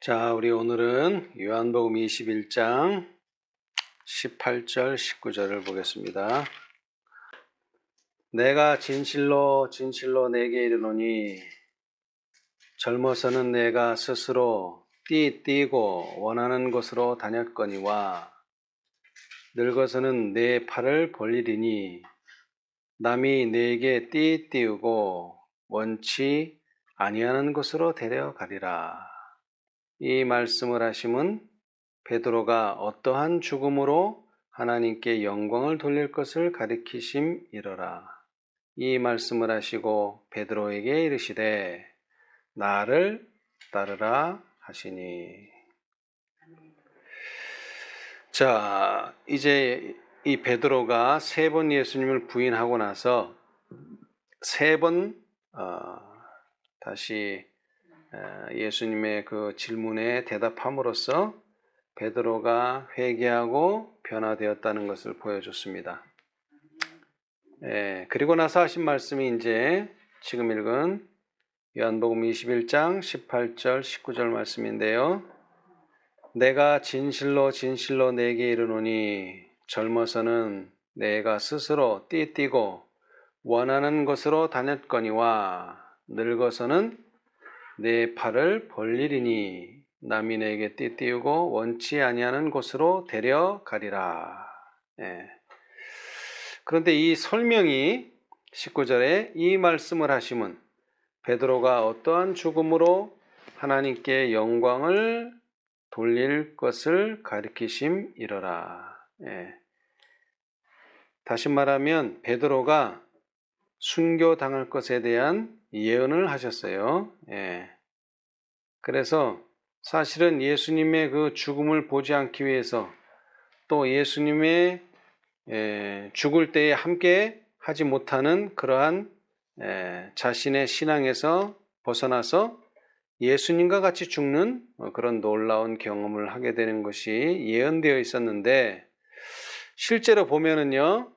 자, 우리 오늘은 요한복음 21장 18절, 19절을 보겠습니다. 내가 진실로 진실로 내게 이르노니 젊어서는 내가 스스로 뛰고 원하는 곳으로 다녔거니와 늙어서는 내 팔을 벌리리니 남이 내게 띄우고 원치 아니하는 곳으로 데려가리라. 이 말씀을 하심은 베드로가 어떠한 죽음으로 하나님께 영광을 돌릴 것을 가리키심이러라. 이 말씀을 하시고 베드로에게 이르시되 나를 따르라 하시니. 자, 이제 이 베드로가 3번 예수님을 부인하고 나서 3번 다시 예수님의 그 질문에 대답함으로써 베드로가 회개하고 변화되었다는 것을 보여줬습니다. 그리고 나서 하신 말씀이 이제 지금 읽은 요한복음 21장 18절 19절 말씀인데요. 내가 진실로 진실로 내게 이르노니 젊어서는 내가 스스로 뛰고 원하는 곳으로 다녔거니와 늙어서는 내 팔을 벌리리니 남이 내게 띄우고 원치 아니하는 곳으로 데려가리라. 그런데 이 설명이 19절에 이 말씀을 하심은 베드로가 어떠한 죽음으로 하나님께 영광을 돌릴 것을 가리키심이러라. 다시 말하면 베드로가 순교당할 것에 대한 예언을 하셨어요. 그래서 사실은 예수님의 그 죽음을 보지 않기 위해서 또 예수님의 죽을 때에 함께 하지 못하는 그러한 자신의 신앙에서 벗어나서 예수님과 같이 죽는 그런 놀라운 경험을 하게 되는 것이 예언되어 있었는데 실제로 보면은요.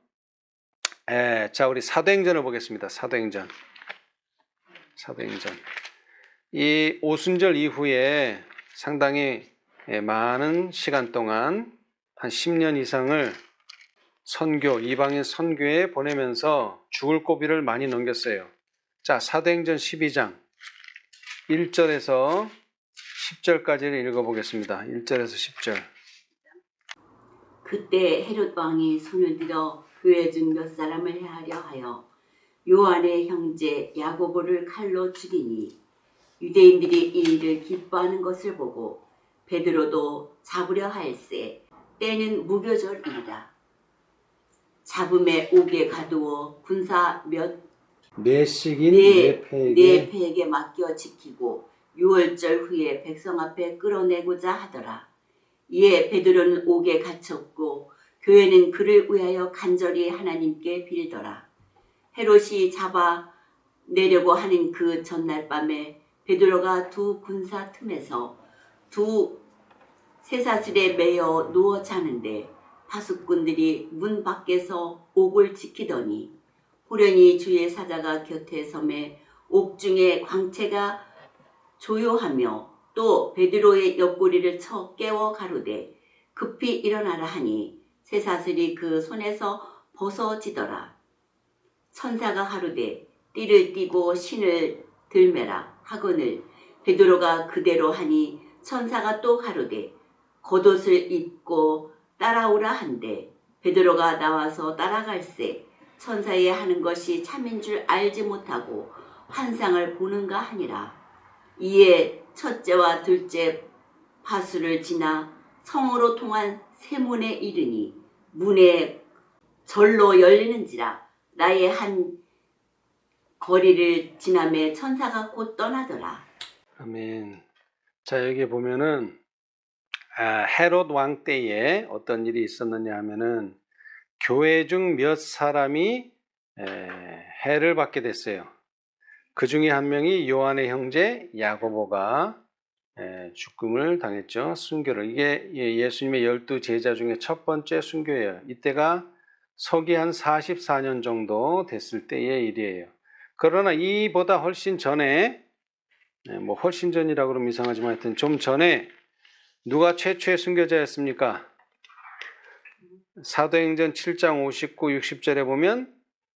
자, 우리 사도행전을 보겠습니다. 사도행전. 이 오순절 이후에 상당히 많은 시간 동안 한 10년 이상을 이방인 선교에 보내면서 죽을 고비를 많이 넘겼어요. 자, 사도행전 12장 1절에서 10절까지를 읽어보겠습니다. 1절에서 10절. 그때 헤롯 왕이 손을 들어 교회 중 몇 사람을 해하려 하여 요한의 형제 야고보를 칼로 죽이니 유대인들이 이 일을 기뻐하는 것을 보고 베드로도 잡으려 할세 때는 무교절이라. 잡음에 옥에 가두어 군사 내식인 네 네패에게 패에게 맡겨 지키고 6월절 후에 백성 앞에 끌어내고자 하더라. 이에 베드로는 옥에 갇혔고 교회는 그를 위하여 간절히 하나님께 빌더라. 헤롯이 잡아내려고 하는 그 전날 밤에 베드로가 두 군사 틈에서 두 쇠사슬에 매여 누워 자는데 파수꾼들이 문 밖에서 옥을 지키더니 호련히 주의 사자가 곁에 섬에 옥중에 광채가 조요하며 또 베드로의 옆구리를 쳐 깨워 가로되 급히 일어나라 하니 쇠사슬이 그 손에서 벗어지더라. 천사가 가로되 띠를 띠고 신을 들매라 하거늘 베드로가 그대로 하니 천사가 또 가로되 겉옷을 입고 따라오라 한데 베드로가 나와서 따라갈새 천사의 하는 것이 참인 줄 알지 못하고 환상을 보는가 하니라. 이에 첫째와 둘째 파수를 지나 성으로 통한 세문에 이르니 문에 절로 열리는지라. 나의 한 거리를 지나매 천사가 곧 떠나더라. 아멘. 자, 여기 보면은 헤롯 왕 때에 어떤 일이 있었느냐 하면은 교회 중 몇 사람이 해를 받게 됐어요. 그 중에 한 명이 요한의 형제 야고보가 죽음을 당했죠. 순교를. 이게 예수님의 12 제자 중에 첫 번째 순교예요. 이때가 서기 한 44년 정도 됐을 때의 일이에요. 그러나 이보다 훨씬 전에 뭐 훨씬 전이라고 그러면 이상하지만 하여튼 좀 전에 누가 최초의 순교자였습니까? 사도행전 7장 59, 60절에 보면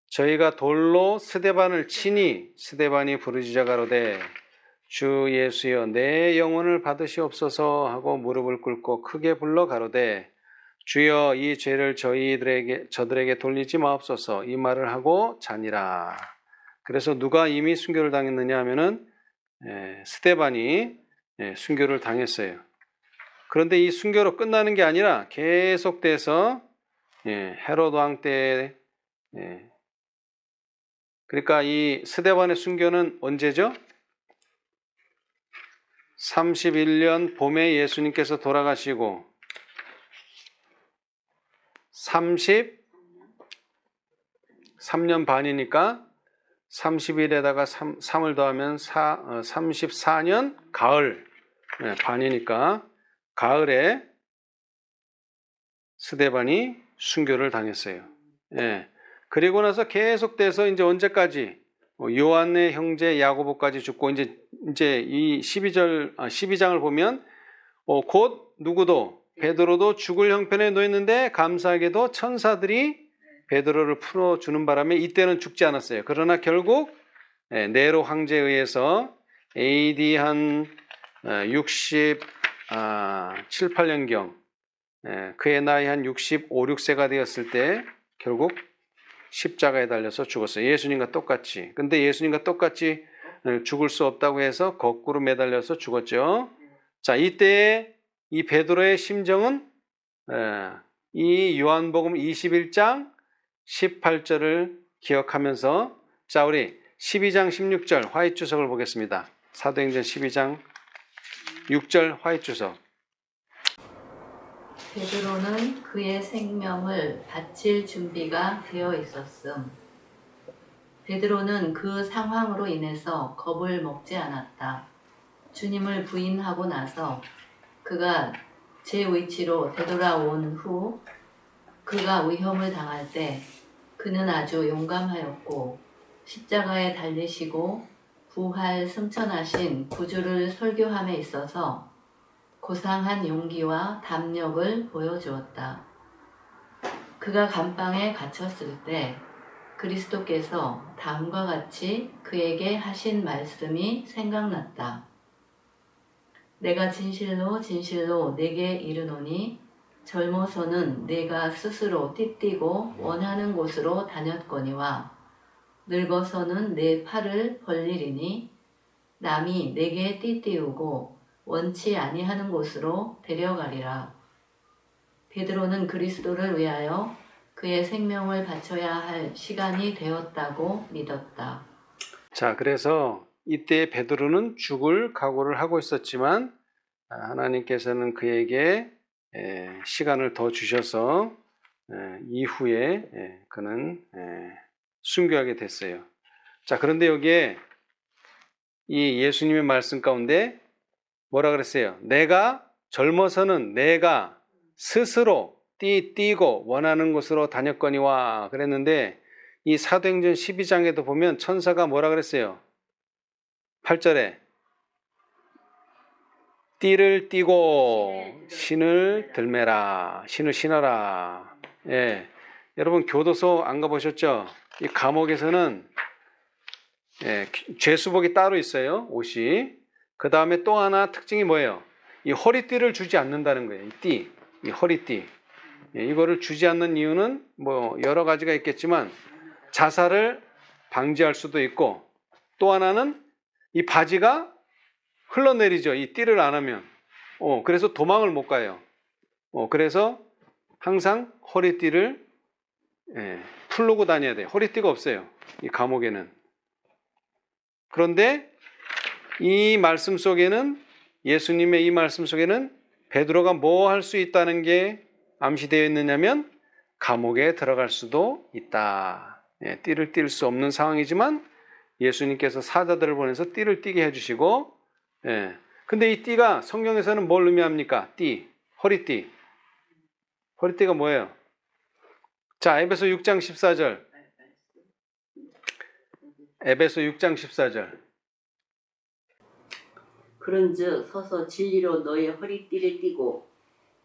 저희가 돌로 스데반을 치니 스데반이 부르짖어 가로되 주 예수여 내 영혼을 받으시옵소서 하고 무릎을 꿇고 크게 불러 가로되 주여 이 죄를 저들에게 돌리지 마옵소서 이 말을 하고 자니라. 그래서 누가 이미 순교를 당했느냐 하면은 스데반이 순교를 당했어요. 그런데 이 순교로 끝나는 게 아니라 계속돼서 헤롯 왕 때 그러니까 이 스데반의 순교는 언제죠? 31년 봄에 예수님께서 돌아가시고 33년 반이니까 30일에다가 3을 더하면 34년 가을 반이니까 가을에 스데반이 순교를 당했어요. 그리고 나서 계속돼서 이제 언제까지 요한의 형제 야고보까지 죽고 이제 이 12장을 보면 곧 누구도 베드로도 죽을 형편에 놓였는데 감사하게도 천사들이 베드로를 풀어주는 바람에 이때는 죽지 않았어요. 그러나 결국 네로 황제에 의해서 AD 한 67, 8년경 그의 나이 한 65, 6세가 되었을 때 결국 십자가에 달려서 죽었어요. 예수님과 똑같이. 근데 예수님과 똑같이 죽을 수 없다고 해서 거꾸로 매달려서 죽었죠. 자, 이때 이 베드로의 심정은 이 요한복음 21장 18절을 기억하면서 자, 우리 12장 16절 화이트 주석을 보겠습니다. 사도행전 12장 6절 화이트 주석. 베드로는 그의 생명을 바칠 준비가 되어 있었음. 베드로는 그 상황으로 인해서 겁을 먹지 않았다. 주님을 부인하고 나서 그가 제 위치로 되돌아온 후 그가 위험을 당할 때 그는 아주 용감하였고 십자가에 달리시고 부활 승천하신 구주를 설교함에 있어서 고상한 용기와 담력을 보여주었다. 그가 감방에 갇혔을 때 그리스도께서 다음과 같이 그에게 하신 말씀이 생각났다. 내가 진실로 진실로 내게 이르노니 젊어서는 내가 스스로 띠띠고 원하는 곳으로 다녔거니와 늙어서는 내 팔을 벌리리니 남이 내게 띠띠우고 원치 아니하는 곳으로 데려가리라. 베드로는 그리스도를 위하여 그의 생명을 바쳐야 할 시간이 되었다고 믿었다. 자, 그래서 이때 베드로는 죽을 각오를 하고 있었지만 하나님께서는 그에게 시간을 더 주셔서 이후에 그는 순교하게 됐어요. 자, 그런데 여기에 이 예수님의 말씀 가운데 뭐라 그랬어요? 내가 젊어서는 내가 스스로 뛰고 원하는 곳으로 다녔거니와 그랬는데 이 사도행전 12장에도 보면 천사가 뭐라 그랬어요? 8절에 띠를 띠고 신을 들매라. 신을 신어라. 여러분 교도소 안 가보셨죠? 이 감옥에서는 죄수복이 따로 있어요. 옷이. 그 다음에 또 하나 특징이 뭐예요? 이 허리띠를 주지 않는다는 거예요. 이 허리띠. 이거를 주지 않는 이유는 뭐 여러 가지가 있겠지만 자살을 방지할 수도 있고 또 하나는 이 바지가 흘러내리죠. 이 띠를 안 하면. 그래서 도망을 못 가요. 그래서 항상 허리띠를 풀고 다녀야 돼요. 허리띠가 없어요. 이 감옥에는. 그런데 이 말씀 속에는 예수님의 이 말씀 속에는 베드로가 뭐 할 수 있다는 게 암시되어 있느냐면 감옥에 들어갈 수도 있다. 띠를 띌 수 없는 상황이지만 예수님께서 사자들을 보내서 띠를 띠게 해주시고 근데 이 띠가 성경에서는 뭘 의미합니까? 띠, 허리띠. 허리띠가 뭐예요? 자, 에베소 6장 14절. 에베소 6장 14절. 그런즉 서서 진리로 너의 허리띠를 띠고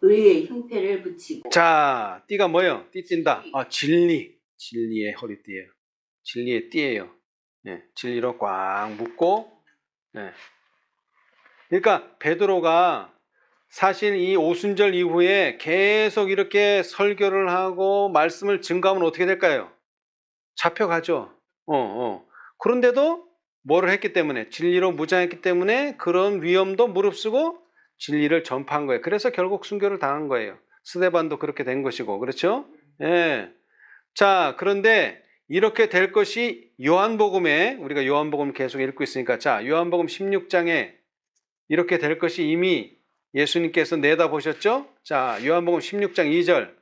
의의 흉패를 붙이고. 자, 띠가 뭐예요? 띠 띈다. 진리. 진리의 허리띠예요. 진리의 띠예요. 예, 진리로 꽉 묶고. 예. 그러니까 베드로가 사실 이 오순절 이후에 계속 이렇게 설교를 하고 말씀을 증거하면 어떻게 될까요? 잡혀가죠. 그런데도 뭐를 했기 때문에, 진리로 무장했기 때문에 그런 위험도 무릅쓰고 진리를 전파한 거예요. 그래서 결국 순교를 당한 거예요. 스데반도 그렇게 된 것이고, 그렇죠? 예. 자, 그런데 이렇게 될 것이 요한복음에, 우리가 요한복음 계속 읽고 있으니까, 자, 요한복음 16장에 이렇게 될 것이 이미 예수님께서 내다보셨죠? 자, 요한복음 16장 2절.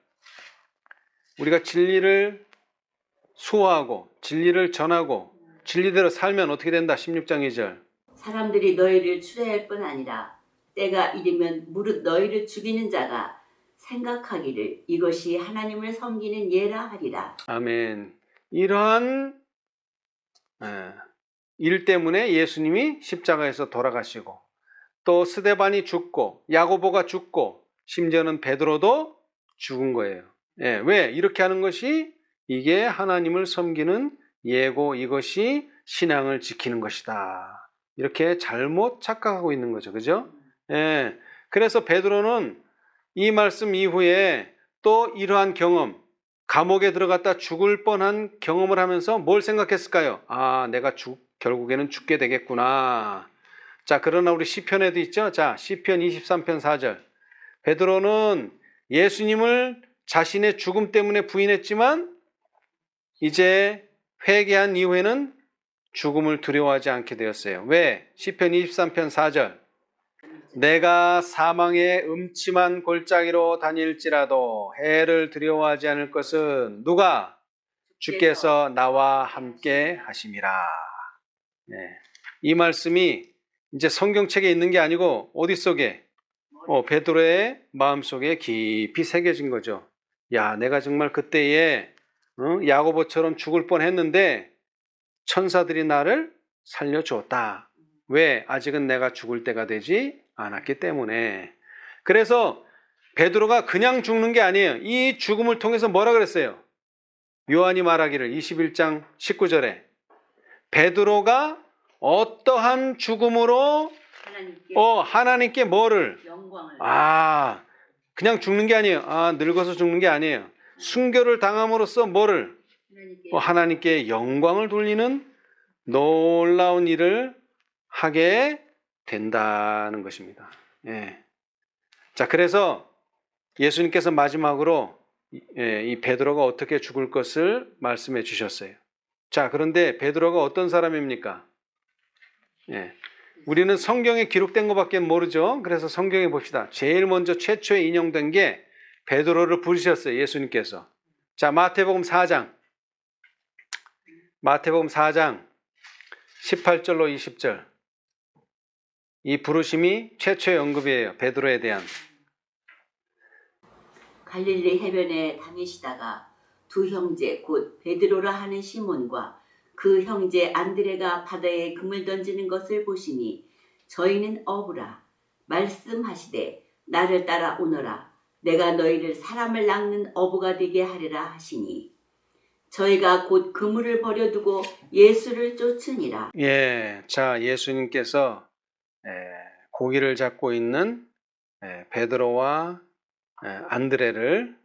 우리가 진리를 수호하고 진리를 전하고 진리대로 살면 어떻게 된다? 16장 2절. 사람들이 너희를 추대할 뿐 아니라 때가 이르면 무릇 너희를 죽이는 자가 생각하기를 이것이 하나님을 섬기는 예라 하리라. 아멘. 이러한 일 때문에 예수님이 십자가에서 돌아가시고 또 스데반이 죽고 야고보가 죽고 심지어는 베드로도 죽은 거예요. 예, 왜? 이렇게 하는 것이 이게 하나님을 섬기는 예고, 이것이 신앙을 지키는 것이다. 이렇게 잘못 착각하고 있는 거죠. 그죠? 예. 그래서 베드로는 이 말씀 이후에 또 이러한 경험, 감옥에 들어갔다 죽을 뻔한 경험을 하면서 뭘 생각했을까요? 아, 내가 결국에는 죽게 되겠구나. 자, 그러나 우리 시편에도 있죠? 자, 시편 23편 4절. 베드로는 예수님을 자신의 죽음 때문에 부인했지만 이제 회개한 이후에는 죽음을 두려워하지 않게 되었어요. 왜? 시편 23편 4절. 내가 사망의 음침한 골짜기로 다닐지라도 해를 두려워하지 않을 것은 누가? 주께서 나와 함께 하심이라. 네. 이 말씀이 이제 성경책에 있는 게 아니고 어디 속에? 베드로의 마음속에 깊이 새겨진 거죠. 야, 내가 정말 그때에 야고보처럼 죽을 뻔했는데 천사들이 나를 살려주었다. 왜? 아직은 내가 죽을 때가 되지 않았기 때문에. 그래서 베드로가 그냥 죽는 게 아니에요. 이 죽음을 통해서 뭐라 그랬어요? 요한이 말하기를 21장 19절에 베드로가 어떠한 죽음으로 하나님께 뭐를? 영광을. 그냥 죽는 게 아니에요. 늙어서 죽는 게 아니에요. 순교를 당함으로써 뭐를? 하나님께 영광을 돌리는 놀라운 일을 하게 된다는 것입니다. 예. 자, 그래서 예수님께서 마지막으로 이 베드로가 어떻게 죽을 것을 말씀해 주셨어요. 자, 그런데 베드로가 어떤 사람입니까? 예. 우리는 성경에 기록된 것밖에 모르죠. 그래서 성경에 봅시다. 제일 먼저 최초에 인용된 게 베드로를 부르셨어요. 예수님께서. 자, 마태복음 4장 18절로 20절. 이 부르심이 최초의 언급이에요. 베드로에 대한. 갈릴리 해변에 다니시다가 두 형제 곧 베드로라 하는 시몬과 그 형제 안드레가 바다에 금을 던지는 것을 보시니 저희는 어부라. 말씀하시되 나를 따라 오너라. 내가 너희를 사람을 낚는 어부가 되게 하리라 하시니 저희가 곧 그물을 버려두고 예수를 쫓으니라. 예, 자, 예수님께서 고기를 잡고 있는 베드로와 안드레를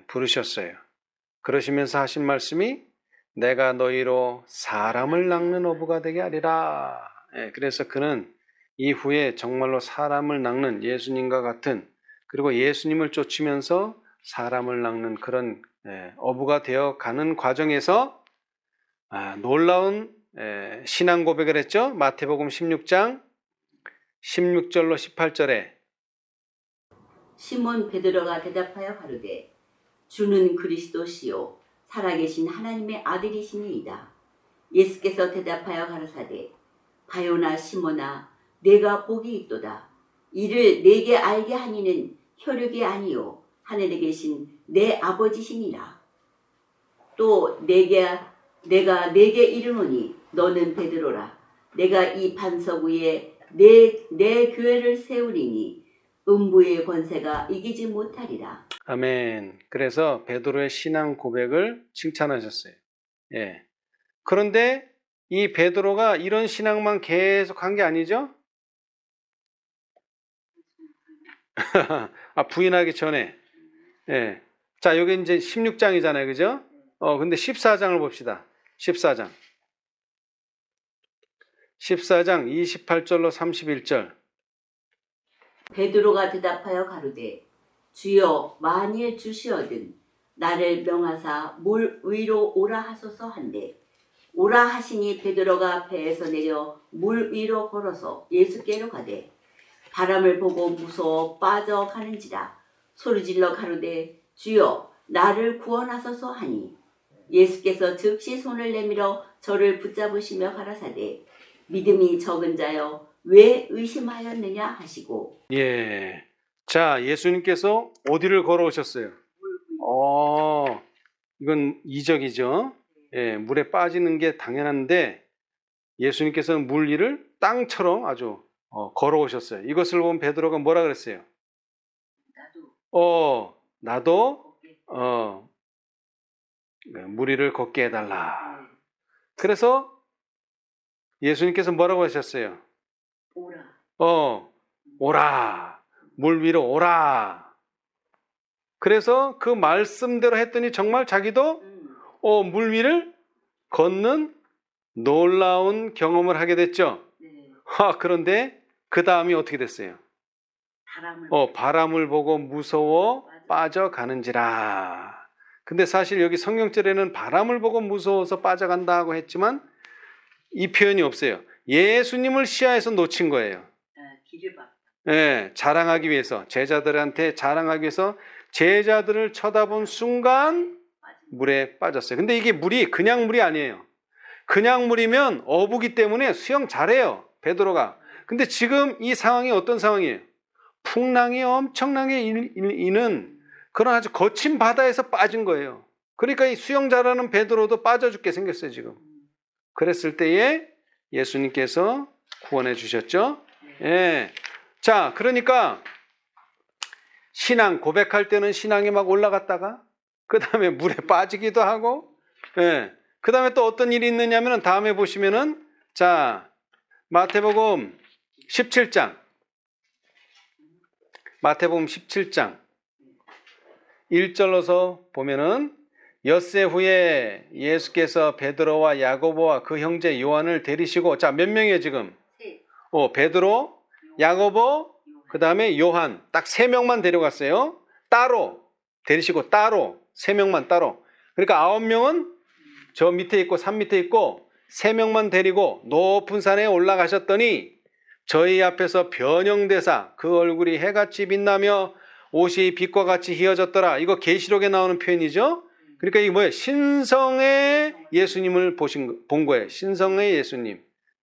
부르셨어요. 그러시면서 하신 말씀이 내가 너희로 사람을 낚는 어부가 되게 하리라. 그래서 그는 이후에 정말로 사람을 낚는 예수님과 같은, 그리고 예수님을 쫓으면서 사람을 낚는 그런 어부가 되어 가는 과정에서 놀라운 신앙 고백을 했죠. 마태복음 16장 16절로 18절에 시몬 베드로가 대답하여 가로되 주는 그리스도시요 살아계신 하나님의 아들이시니이다. 예수께서 대답하여 가라사대 바요나 시몬아 내가 복이 있도다. 이를 내게 알게 하니는 혈육이 아니요 하늘에 계신 내 아버지시니라. 또 내가 내게 이르노니 너는 베드로라. 내가 이 반석 위에 내 교회를 세우리니 음부의 권세가 이기지 못하리라. 아멘. 그래서 베드로의 신앙 고백을 칭찬하셨어요. 예. 그런데 이 베드로가 이런 신앙만 계속 한 게 아니죠? 부인하기 전에. 예. 자, 여기 이제 16장이잖아요. 그죠? 근데 14장을 봅시다. 14장. 14장 28절로 31절. 베드로가 대답하여 가로되 주여 만일 주시어든 나를 명하사 물 위로 오라 하소서 한데 오라 하시니 베드로가 배에서 내려 물 위로 걸어서 예수께로 가되 바람을 보고 무서워 빠져가는지라 소리질러 가로되 주여 나를 구원하소서 하니 예수께서 즉시 손을 내밀어 저를 붙잡으시며 가라사대 믿음이 적은 자여 왜 의심하였느냐 하시고. 예. 자, 예수님께서 어디를 걸어오셨어요? 이건 이적이죠. 예, 물에 빠지는 게 당연한데 예수님께서는 물 위를 땅처럼 아주 걸어오셨어요. 이것을 본 베드로가 뭐라 그랬어요? 나도 물 위를 걷게 해달라. 그래서 예수님께서 뭐라고 하셨어요? 오라. 물 위로 오라. 그래서 그 말씀대로 했더니 정말 자기도 물 위를 걷는 놀라운 경험을 하게 됐죠. 그런데 그 다음이 어떻게 됐어요? 바람을 보고 무서워 빠져가는지라. 근데 사실 여기 성경절에는 바람을 보고 무서워서 빠져간다고 했지만 이 표현이 없어요. 예수님을 시야에서 놓친 거예요. 예, 자랑하기 위해서, 제자들한테 자랑하기 위해서 제자들을 쳐다본 순간 물에 빠졌어요. 근데 이게 물이 그냥 물이 아니에요. 그냥 물이면 어부기 때문에 수영 잘해요, 베드로가. 근데 지금 이 상황이 어떤 상황이에요? 풍랑이 엄청나게 이는 그런 아주 거친 바다에서 빠진 거예요. 그러니까 이 수영 잘하는 베드로도 빠져 죽게 생겼어요, 지금. 그랬을 때에 예수님께서 구원해 주셨죠. 예. 자, 그러니까 신앙 고백할 때는 신앙이 막 올라갔다가 그 다음에 물에 빠지기도 하고, 예. 그 다음에 또 어떤 일이 있느냐면 다음에 보시면은, 자, 마태복음 17장. 마태복음 17장 1절로서 보면은 엿새 후에 예수께서 베드로와 야고보와 그 형제 요한을 데리시고, 자, 몇 명이에요 지금? 베드로, 야고보, 그 다음에 요한, 딱 3명만 데려갔어요. 따로 데리시고, 따로 3명만 따로. 그러니까 9명은 저 밑에 있고 산 밑에 있고 3명만 데리고 높은 산에 올라가셨더니 저희 앞에서 변형되사 그 얼굴이 해같이 빛나며 옷이 빛과 같이 휘어졌더라. 이거 계시록에 나오는 표현이죠. 그러니까 이게 뭐예요? 신성의 예수님을 본 거예요. 신성의 예수님.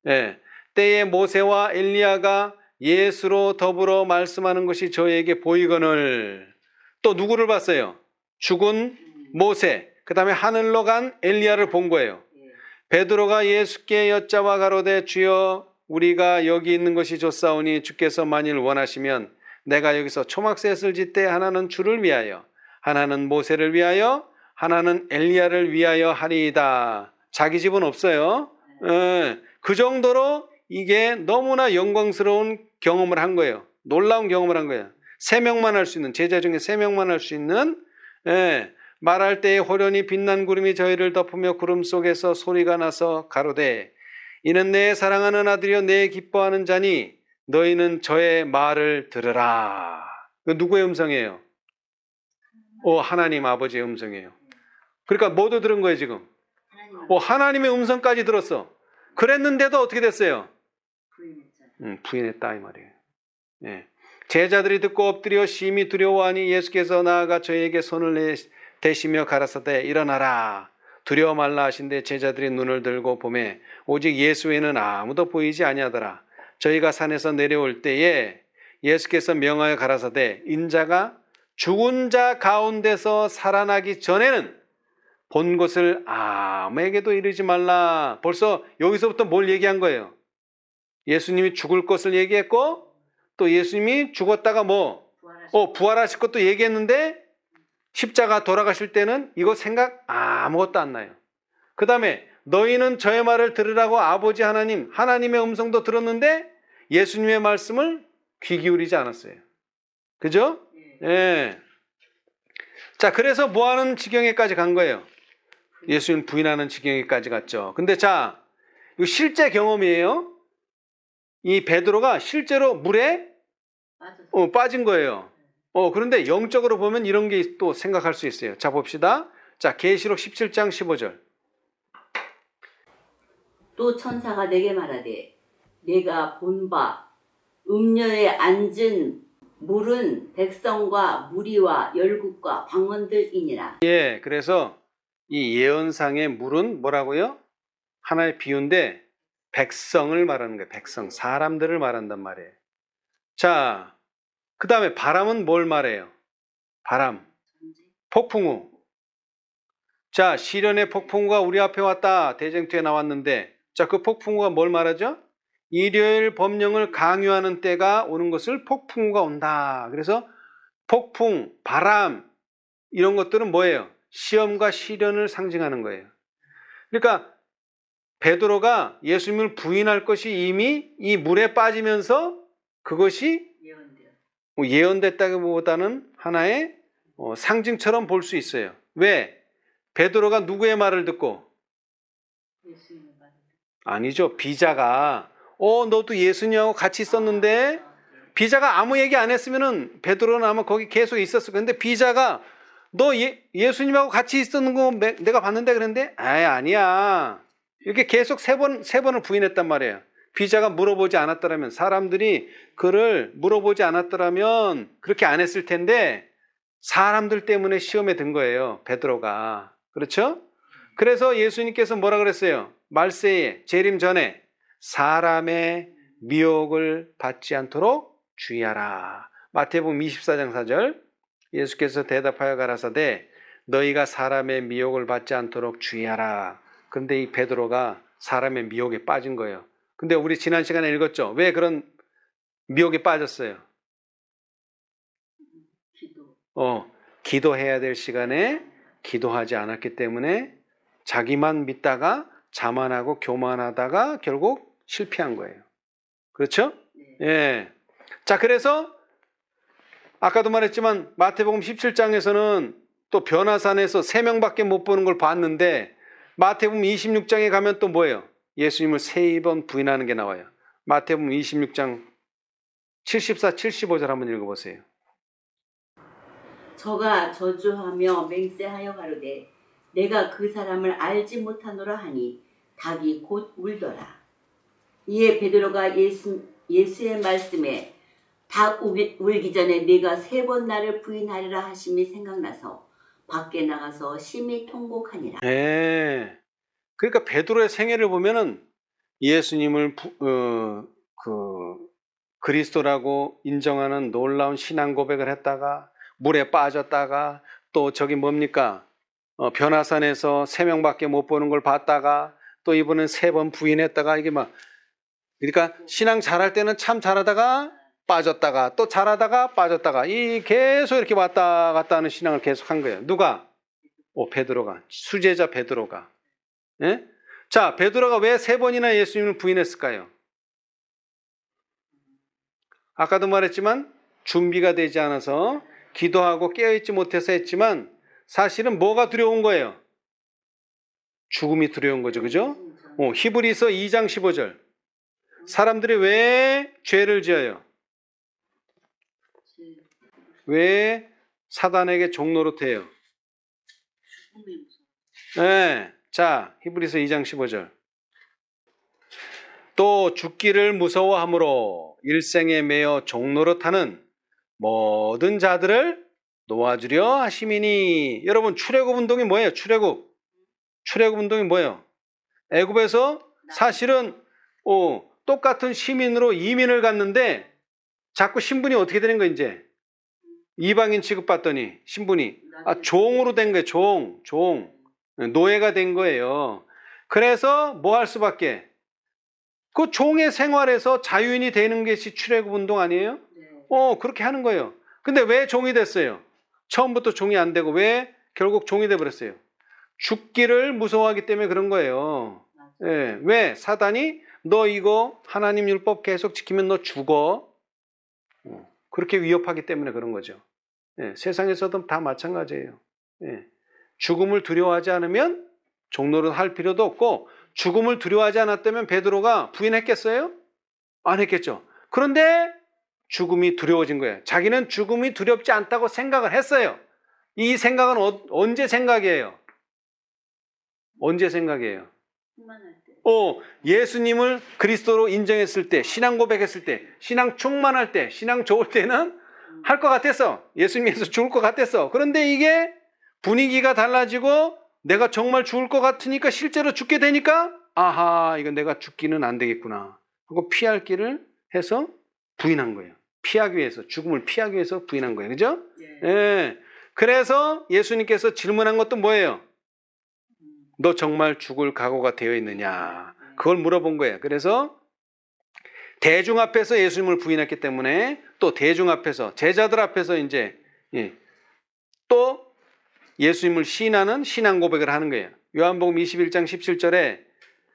예. 때에 모세와 엘리야가 예수로 더불어 말씀하는 것이 저에게 보이거늘. 또 누구를 봤어요? 죽은 모세, 그 다음에 하늘로 간 엘리야를 본 거예요. 베드로가 예수께 여짜와 가로되 주여 우리가 여기 있는 것이 좋사오니 주께서 만일 원하시면 내가 여기서 초막셋을 짓되 하나는 주를 위하여 하나는 모세를 위하여 하나는 엘리야를 위하여 하리이다. 자기 집은 없어요. 그 정도로 이게 너무나 영광스러운 경험을 한 거예요. 놀라운 경험을 한 거예요. 3명만 할 수 있는, 제자 중에 3명만 할 수 있는, 말할 때에 호련히 빛난 구름이 저희를 덮으며 구름 속에서 소리가 나서 가로되 이는 내 사랑하는 아들이여 내 기뻐하는 자니 너희는 저의 말을 들으라. 누구의 음성이에요? 하나님 아버지의 음성이에요. 그러니까 모두 들은 거예요 지금. 하나님의 음성까지 들었어. 그랬는데도 어떻게 됐어요? 부인했다 이 말이에요. 예. 제자들이 듣고 엎드려 심히 두려워하니 예수께서 나아가 저에게 손을 대시며 가라사대 일어나라. 두려워 말라 하신대 제자들이 눈을 들고 보매 오직 예수 외에는 아무도 보이지 아니하더라. 저희가 산에서 내려올 때에 예수께서 명하여 가라사대 인자가 죽은 자 가운데서 살아나기 전에는 본 것을 아무에게도 이르지 말라. 벌써 여기서부터 뭘 얘기한 거예요? 예수님이 죽을 것을 얘기했고 또 예수님이 죽었다가 부활하실 것도 얘기했는데 십자가 돌아가실 때는 이거 생각 아무것도 안 나요. 그 다음에 너희는 저의 말을 들으라고 아버지 하나님의 음성도 들었는데 예수님의 말씀을 귀 기울이지 않았어요. 그죠? 예. 자, 그래서 뭐 하는 지경에까지 간 거예요? 예수님 부인하는 지경에까지 갔죠. 근데 자, 이거 실제 경험이에요. 이 베드로가 실제로 물에 빠진 거예요. 그런데 영적으로 보면 이런 게 또 생각할 수 있어요. 자, 봅시다. 자, 계시록 17장 15절. 또 천사가 내게 말하되 내가 본 바 음녀에 앉은 물은 백성과 무리와 열국과 방언들이니라. 예, 그래서 이 예언상의 물은 뭐라고요? 하나의 비유인데 백성을 말하는 거예요. 백성, 사람들을 말한단 말이에요. 자, 그 다음에 바람은 뭘 말해요? 바람, 폭풍우. 자, 시련의 폭풍우가 우리 앞에 왔다. 대쟁투에 나왔는데, 자, 그 폭풍우가 뭘 말하죠? 일요일 법령을 강요하는 때가 오는 것을 폭풍우가 온다. 그래서 폭풍, 바람 이런 것들은 뭐예요? 시험과 시련을 상징하는 거예요. 그러니까 베드로가 예수님을 부인할 것이 이미 이 물에 빠지면서 그것이 예언됐다기보다는 하나의 상징처럼 볼 수 있어요. 왜? 베드로가 누구의 말을 듣고? 아니죠. 비자가 너도 예수님하고 같이 있었는데 비자가 아무 얘기 안 했으면은 베드로는 아마 거기 계속 있었을 건데 비자가 너 예수님하고 같이 있었는 거 내가 봤는데 그랬는데 아니야. 이렇게 계속 세 번을 부인했단 말이에요. 비자가 물어보지 않았더라면 사람들이 그를 물어보지 않았더라면 그렇게 안 했을 텐데 사람들 때문에 시험에 든 거예요. 베드로가. 그렇죠? 그래서 예수님께서 뭐라 그랬어요? 말세에 재림 전에 사람의 미혹을 받지 않도록 주의하라. 마태복음 24장 4절 예수께서 대답하여 가라사대 너희가 사람의 미혹을 받지 않도록 주의하라. 그런데 이 베드로가 사람의 미혹에 빠진 거예요. 근데 우리 지난 시간에 읽었죠? 왜 그런 미혹에 빠졌어요? 기도해야 될 시간에 기도하지 않았기 때문에 자기만 믿다가 자만하고 교만하다가 결국 실패한 거예요. 그렇죠? 예. 자, 그래서 아까도 말했지만 마태복음 17장에서는 또 변화산에서 3명밖에 못 보는 걸 봤는데 마태복음 26장에 가면 또 뭐예요? 예수님을 3번 부인하는 게 나와요. 마태복음 26장 74, 75절 한번 읽어보세요. 저가 저주하며 맹세하여 가로되 내가 그 사람을 알지 못하노라 하니 닭이 곧 울더라. 이에 베드로가 예수의 말씀에 닭 울기 전에 네가 3번 나를 부인하리라 하심이 생각나서 밖에 나가서 심히 통곡하니라. 네. 그러니까 베드로의 생애를 보면은 예수님을 그리스도라고 인정하는 놀라운 신앙 고백을 했다가 물에 빠졌다가 또 저기 뭡니까? 변화산에서 3명밖에 못 보는 걸 봤다가 또 이번엔 3번 부인했다가 이게 막 그러니까 신앙 잘할 때는 참 잘하다가 빠졌다가 또 잘하다가 빠졌다가 이 계속 이렇게 왔다 갔다 하는 신앙을 계속 한 거예요. 누가? 베드로가. 수제자 베드로가. 예? 자, 베드로가 왜 3번이나 예수님을 부인했을까요? 아까도 말했지만 준비가 되지 않아서 기도하고 깨어있지 못해서 했지만 사실은 뭐가 두려운 거예요? 죽음이 두려운 거죠. 그죠? 히브리서 2장 15절. 사람들이 왜 죄를 지어요? 왜 사단에게 종노릇해요? 네. 자, 히브리서 2장 15절. 또 죽기를 무서워함으로 일생에 매여 종노릇하는 모든 자들을 놓아주려 하심이니. 여러분, 출애굽 운동이 뭐예요? 출애굽 운동이 뭐예요? 애굽에서 사실은 똑같은 시민으로 이민을 갔는데 자꾸 신분이 어떻게 되는 거예요? 이제 이방인 취급받더니 신분이 종으로 된 거예요. 종 노예가 된 거예요. 그래서 뭐 할 수밖에? 그 종의 생활에서 자유인이 되는 것이 출애굽 운동 아니에요? 그렇게 하는 거예요. 근데 왜 종이 됐어요? 처음부터 종이 안 되고 왜 결국 종이 돼 버렸어요? 죽기를 무서워하기 때문에 그런 거예요. 예, 왜? 사단이 너 이거 하나님 율법 계속 지키면 너 죽어. 그렇게 위협하기 때문에 그런 거죠. 예, 세상에서도 다 마찬가지예요. 예, 죽음을 두려워하지 않으면 종노릇 할 필요도 없고 죽음을 두려워하지 않았다면 베드로가 부인했겠어요? 안 했겠죠. 그런데 죽음이 두려워진 거예요. 자기는 죽음이 두렵지 않다고 생각을 했어요. 이 생각은 언제 생각이에요? 언제 생각이에요? 예수님을 그리스도로 인정했을 때, 신앙 고백했을 때, 신앙 충만할 때, 신앙 좋을 때는 할 것 같았어. 예수님에서 죽을 것 같았어. 그런데 이게 분위기가 달라지고 내가 정말 죽을 것 같으니까 실제로 죽게 되니까 아하, 이거 내가 죽기는 안 되겠구나 하고 피할 길을 해서 부인한 거예요. 피하기 위해서, 죽음을 피하기 위해서 부인한 거예요. 그죠? 예. 그래서 예수님께서 질문한 것도 뭐예요? 너 정말 죽을 각오가 되어 있느냐? 그걸 물어본 거예요. 그래서 대중 앞에서 예수님을 부인했기 때문에 또 대중 앞에서, 제자들 앞에서 이제 또 예수님을 시인하는 신앙 고백을 하는 거예요. 요한복음 21장 17절에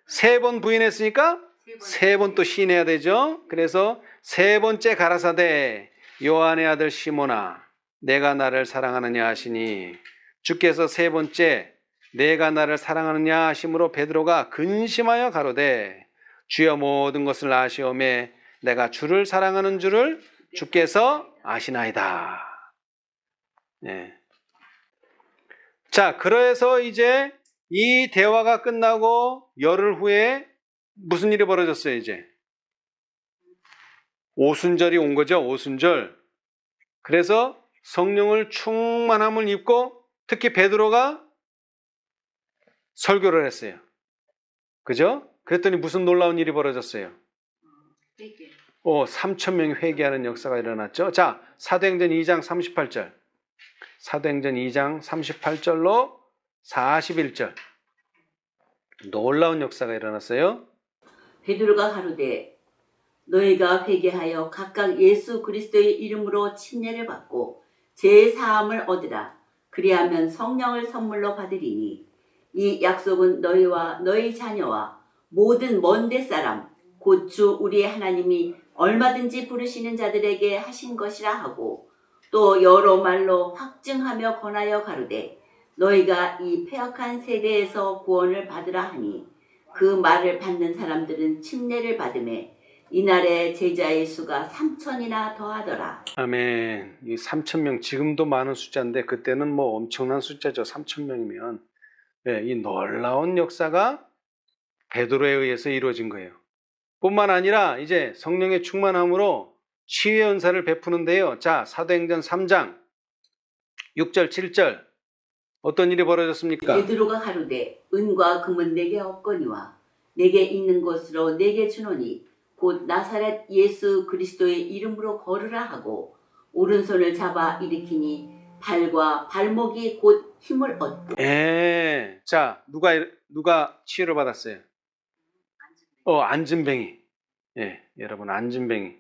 3번 부인했으니까 3번 또 시인해야 되죠. 그래서 3번째 가라사대 요한의 아들 시몬아 내가 나를 사랑하느냐 하시니 주께서 3번째 내가 나를 사랑하느냐 하심으로 베드로가 근심하여 가로되 주여 모든 것을 아시오매 내가 주를 사랑하는 줄을 주께서 아시나이다. 네. 자, 그래서 이제 이 대화가 끝나고 열흘 후에 무슨 일이 벌어졌어요, 이제? 오순절이 온 거죠, 오순절. 그래서 성령을 충만함을 입고 특히 베드로가 설교를 했어요. 그죠? 그랬더니 무슨 놀라운 일이 벌어졌어요? 3,000명이 회개하는 역사가 일어났죠. 자, 사도행전 2장 38절. 사도행전 2장 38절로 41절. 놀라운 역사가 일어났어요. 베드로가 가로되 너희가 회개하여 각각 예수 그리스도의 이름으로 침례를 받고 죄 사함을 얻으라. 그리하면 성령을 선물로 받으리니 이 약속은 너희와 너희 자녀와 모든 먼데 사람 곧 주 우리의 하나님이 얼마든지 부르시는 자들에게 하신 것이라 하고 또 여러 말로 확증하며 권하여 가로되 너희가 이 패역한 세대에서 구원을 받으라 하니 그 말을 받는 사람들은 침례를 받음에 이날에 제자의 수가 3,000이나 더하더라. 아멘. 이 3,000명 지금도 많은 숫자인데 그때는 뭐 엄청난 숫자죠. 3,000명이면. 네, 이 놀라운 역사가 베드로에 의해서 이루어진 거예요. 뿐만 아니라 이제 성령의 충만함으로 치유의 은사를 베푸는데요. 자, 사도행전 3장 6절 7절 어떤 일이 벌어졌습니까? 베드로가 가로되 은과 금은 내게 없거니와 내게 있는 것으로 내게 주노니 곧 나사렛 예수 그리스도의 이름으로 걸으라 하고 오른손을 잡아 일으키니 발과 발목이 곧 힘을 얻고. 자, 누가 치유를 받았어요? 안진뱅이. 여러분 안진뱅이.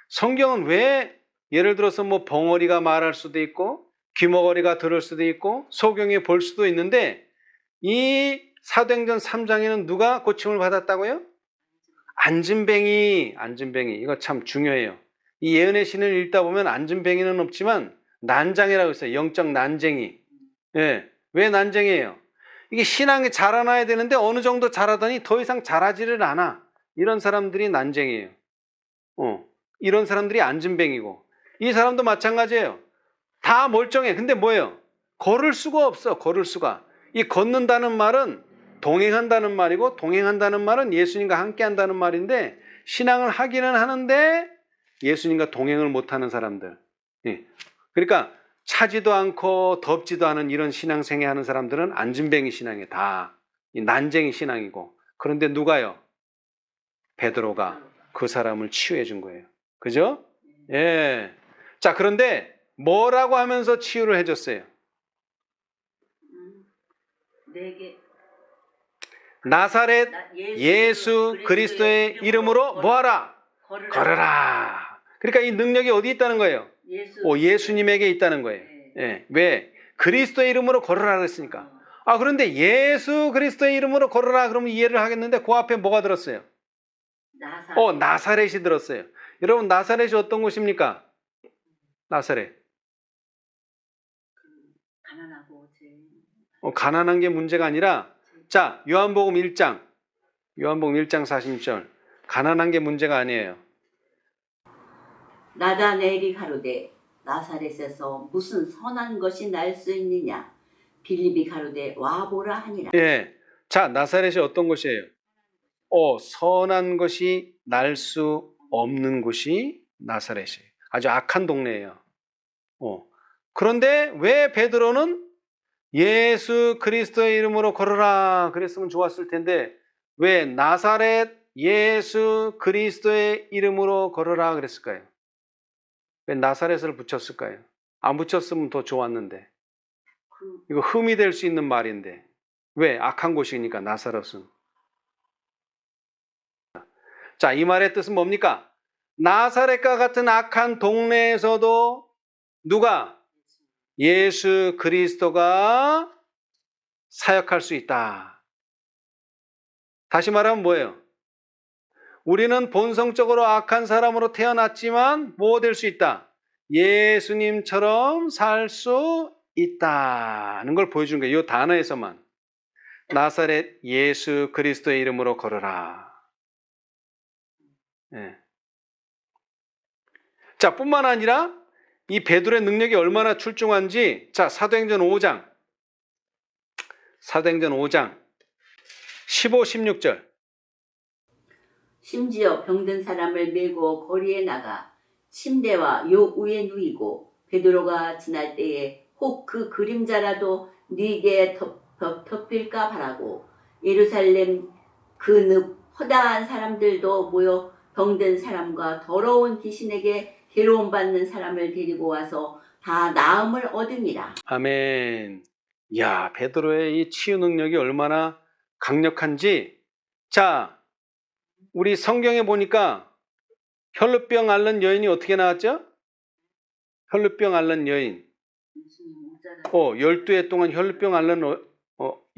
성경은 왜 예를 들어서 뭐 벙어리가 말할 수도 있고 귀머거리가 들을 수도 있고 소경이 볼 수도 있는데 이 사도행전 3장에는 누가 고침을 받았다고요? 안진뱅이. 이거 참 중요해요. 이 예언의 신을 읽다 보면 안진뱅이는 없지만 난장이라고 있어요. 영적 난쟁이. 왜 난쟁이에요? 이게 신앙이 자라나야 되는데 어느 정도 자라더니 더 이상 자라지를 않아. 이런 사람들이 난쟁이에요. 이런 사람들이 안진뱅이고 이 사람도 마찬가지예요. 다 멀쩡해. 근데 뭐예요? 걸을 수가 없어. 걸을 수가. 이 걷는다는 말은 동행한다는 말이고 동행한다는 말은 예수님과 함께한다는 말인데 신앙을 하기는 하는데 예수님과 동행을 못하는 사람들. 그러니까 차지도 않고 덥지도 않은 이런 신앙생활 하는 사람들은 안진뱅이 신앙이에요. 다 난쟁이 신앙이고. 그런데 누가요? 베드로가 그 사람을 치유해 준 거예요. 그죠? 자, 그런데 뭐라고 하면서 치유를 해줬어요? 나사렛 예수 그리스도의 이름으로 뭐하라? 걸어라. 그러니까 이 능력이 어디 있다는 거예요? 예수님에게 있다는 거예요. 예. 왜? 그리스도의 이름으로 걸어라 그랬으니까. 그런데 예수 그리스도의 이름으로 걸어라 그러면 이해를 하겠는데 그 앞에 뭐가 들었어요? 나사렛이 들었어요. 여러분 나사렛이 어떤 곳입니까? 나사렛. 가난한 게 문제가 아니라 자 요한복음 1장 46절 가난한 게 문제가 아니에요. 나다나엘이 가로되 나사렛에서 무슨 선한 것이 날 수 있느냐 빌립이 가로되 와보라 하니라. 예. 자 나사렛이 어떤 곳이에요? 선한 것이 날 수 없는 곳이 나사렛이에요. 아주 악한 동네예요. 그런데 왜 베드로는 예수 그리스도의 이름으로 걸어라 그랬으면 좋았을 텐데 왜 나사렛 예수 그리스도의 이름으로 걸어라 그랬을까요? 왜 나사렛을 붙였을까요? 안 붙였으면 더 좋았는데. 이거 흠이 될 수 있는 말인데. 왜? 악한 곳이니까 나사렛은. 자, 이 말의 뜻은 뭡니까? 나사렛과 같은 악한 동네에서도 누가? 예수 그리스도가 사역할 수 있다. 다시 말하면 뭐예요? 우리는 본성적으로 악한 사람으로 태어났지만 뭐 될 수 있다? 예수님처럼 살 수 있다는 걸 보여주는 거예요. 이 단어에서만. 나사렛 예수 그리스도의 이름으로 걸어라. 네. 자, 뿐만 아니라 이 베드로의 능력이 얼마나 출중한지 자, 사도행전 5장 15, 16절 심지어 병든 사람을 메고 거리에 나가 침대와 요 위에 누이고 베드로가 지날 때에 혹 그 그림자라도 네게 덮일까 바라고 예루살렘 그 늪 허다한 사람들도 모여 병든 사람과 더러운 귀신에게 괴로움 받는 사람을 데리고 와서 다 나음을 얻으니라. 아멘. 야, 베드로의 이 치유 능력이 얼마나 강력한지. 자, 우리 성경에 보니까 혈루병 앓는 여인이 어떻게 나왔죠? 혈루병 앓는 여인. 12해 동안 혈루병 앓는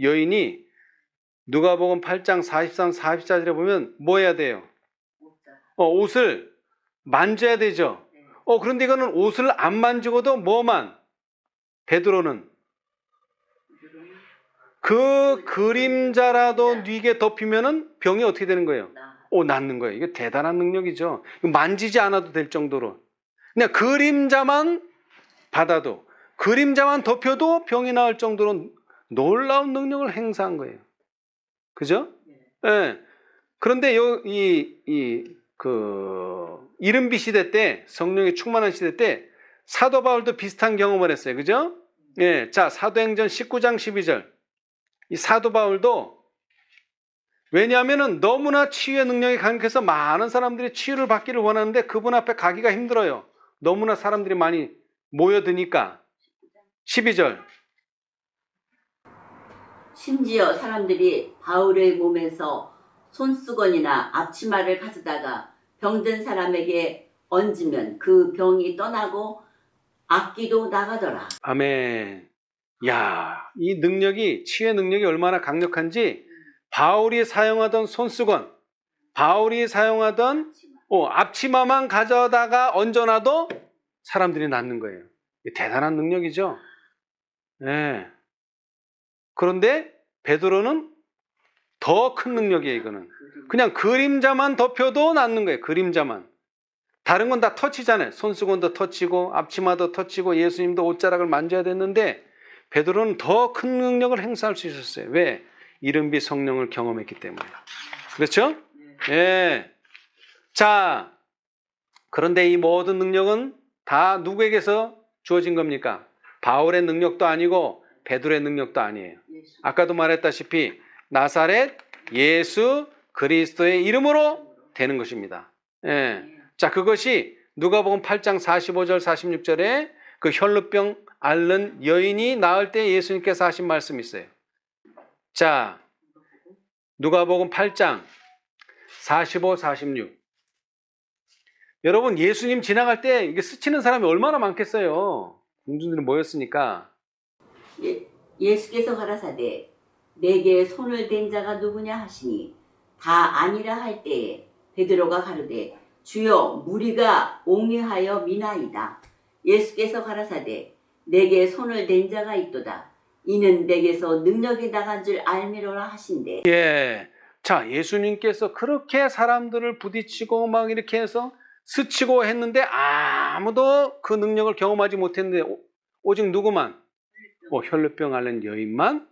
여인이 누가복음 8장 43, 44절에 보면 뭐 해야 돼요? 옷을 만져야 되죠. 그런데 이거는 옷을 안 만지고도 뭐만? 베드로는 그 그림자라도 뉘게 덮이면은 병이 어떻게 되는 거예요? 낫는 거예요. 이게 대단한 능력이죠. 만지지 않아도 될 정도로. 그냥 그림자만 받아도, 그림자만 덮여도 병이 나을 정도로 놀라운 능력을 행사한 거예요. 그죠? 네. 그런데 이른비 시대 때, 성령이 충만한 시대 때 사도 바울도 비슷한 경험을 했어요. 그죠? 예. 자, 사도행전 19장 12절. 이 사도 바울도 왜냐하면은 너무나 치유의 능력이 강력해서 많은 사람들이 치유를 받기를 원하는데 그분 앞에 가기가 힘들어요. 너무나 사람들이 많이 모여드니까. 12절. 심지어 사람들이 바울의 몸에서 손수건이나 앞치마를 가져다가 병든 사람에게 얹으면 그 병이 떠나고 악기도 나가더라. 아멘. 야, 이 능력이, 치유의 능력이 얼마나 강력한지 바울이 사용하던 손수건, 바울이 사용하던 앞치마만 가져다가 얹어놔도 사람들이 낫는 거예요. 대단한 능력이죠. 네. 그런데 베드로는 더 큰 능력이에요. 이거는 그냥 그림자만 덮여도 낫는 거예요. 그림자만. 다른 건 다 터치잖아요. 손수건도 터치고 앞치마도 터치고 예수님도 옷자락을 만져야 됐는데 베드로는 더 큰 능력을 행사할 수 있었어요. 왜? 이른비 성령을 경험했기 때문에. 그렇죠? 예. 자, 그런데 이 모든 능력은 다 누구에게서 주어진 겁니까? 바울의 능력도 아니고 베드로의 능력도 아니에요. 아까도 말했다시피 나사렛 예수 그리스도의 이름으로 되는 것입니다. 예. 자, 그것이 누가복음 8장 45절 46절에 그 혈루병 앓는 여인이 나을 때 예수님께서 하신 말씀이 있어요. 자, 누가복음 8장 45, 46. 여러분 예수님 지나갈 때 이게 스치는 사람이 얼마나 많겠어요. 군중들이 모였으니까. 예수께서 가라사대 내게 손을 댄 자가 누구냐 하시니 다 아니라 할 때에 베드로가 가로되 주여 무리가 옹리하여 미나이다. 예수께서 가라사대 내게 손을 댄 자가 있도다. 이는 내게서 능력이 나간 줄 알미로라 하신대. 예. 자, 예수님께서 그렇게 사람들을 부딪히고 막 이렇게 해서 스치고 했는데 아무도 그 능력을 경험하지 못했는데 오직 누구만? 혈루병 앓는 여인만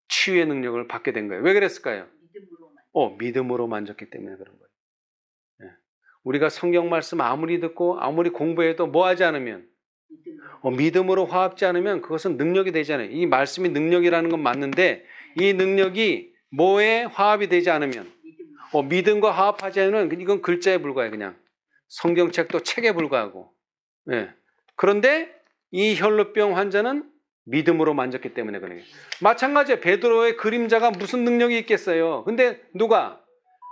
치유의 능력을 받게 된 거예요. 왜 그랬을까요? 믿음으로 만졌기 때문에 그런 거예요. 예. 우리가 성경 말씀 아무리 듣고 아무리 공부해도 뭐 하지 않으면 믿음으로 화합지 않으면 그것은 능력이 되지 않아요. 이 말씀이 능력이라는 건 맞는데 이 능력이 뭐에 화합이 되지 않으면 믿음과 화합하지 않으면 이건 글자에 불과해요. 그냥 성경책도 책에 불과하고. 예. 그런데 이 혈루병 환자는 믿음으로 만졌기 때문에 그래요. 마찬가지에 베드로의 그림자가 무슨 능력이 있겠어요. 근데 누가?